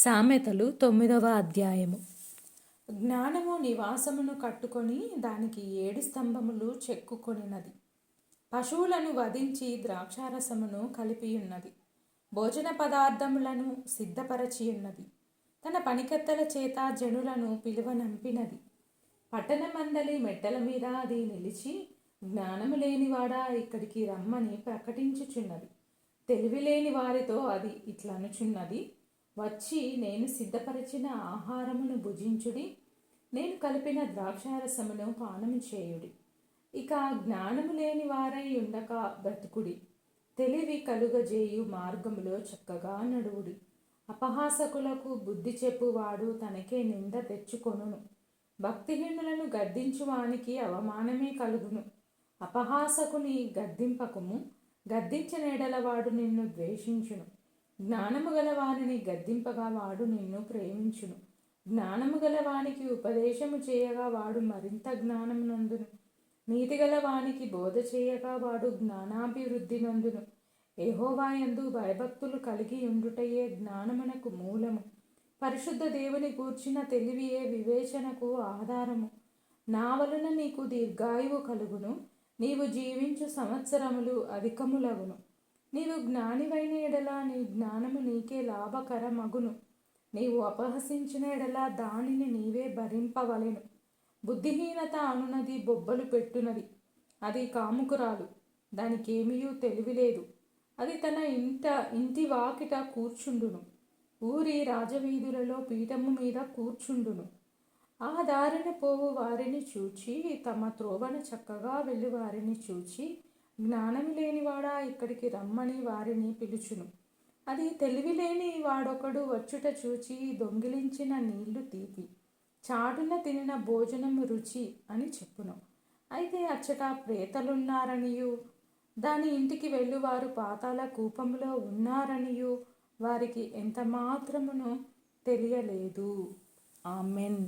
సామెతలు 9వ అధ్యాయము. జ్ఞానము నివాసమును కట్టుకొని దానికి 7 స్తంభములు చెక్కుకొనినది. పశువులను వధించి ద్రాక్షారసమును కలిపియున్నది. భోజన పదార్థములను సిద్ధపరచియున్నది. తన పనికత్తెల చేత జనులను పిలువనంపినది. పట్టణమందలి మెట్టల మీద అది నిలిచి, జ్ఞానము లేనివాడా ఇక్కడికి రమ్మని ప్రకటించుచున్నది. తెలివి లేని వారితో అది ఇట్లనుచున్నది, వచ్చి నేను సిద్ధపరిచిన ఆహారమును భుజించుడి, నేను కలిపిన ద్రాక్షారసమును పానము చేయుడి. ఇక జ్ఞానము లేని వారై ఉండక బ్రతుకుడి. తెలివి కలుగజేయు మార్గములో చక్కగా నడువుడి. అపహాసకులకు బుద్ధి చెప్పువాడు తనకే నింద తెచ్చుకొనును. భక్తిహీనులను గద్దించువానికి అవమానమే కలుగును. అపహాసకుని గద్దింపకుము, గద్దించిన ఎడల వాడు నిన్ను ద్వేషించును. జ్ఞానము గల వారిని గద్దింపగా వాడు నిన్ను ప్రేమించును. జ్ఞానము గల వానికి ఉపదేశము చేయగా వాడు మరింత జ్ఞానము నందును. నీతిగల వానికి బోధ చేయగా వాడు జ్ఞానాభివృద్ధి నందును. యెహోవా యందు భయభక్తులు కలిగి ఉండుటయే జ్ఞానమునకు మూలము. పరిశుద్ధ దేవుని గూర్చిన తెలివియే వివేచనకు ఆధారము. నా వలన నీకు దీర్ఘాయువు కలుగును, నీవు జీవించు సంవత్సరములు అధికములగును. నీవు జ్ఞానివైన ఎడల నీ జ్ఞానము నీకే లాభకరమగును. నీవు అపహసించిన ఎడల దానిని నీవే భరింపవలెను. బుద్ధిహీనత అనునది బొబ్బలు పెట్టునది. అది కాముకురాలు, దానికేమీయూ తెలివిలేదు. అది తన ఇంటి వాకిట కూర్చుండును. ఊరి రాజవీధులలో పీఠము మీద కూర్చుండును. ఆ దారిన పోవు వారిని చూచి, తమ త్రోవను చక్కగా వెళ్ళి వారిని చూచి, జ్ఞానము లేనివాడా ఇక్కడికి రమ్మని వారిని పిలుచును. అది తెలివిలేని వాడొకడు వచ్చుట చూచి, దొంగిలించిన నీళ్లు తీపి, చాటున తినిన భోజనము రుచి అని చెప్పును. అయితే అచ్చట ప్రేతలున్నారనియు, దాని ఇంటికి వెళ్ళువారు పాతాళ కూపములో ఉన్నారనియు వారికి ఎంత మాత్రమును తెలియలేదు. ఆమెన్.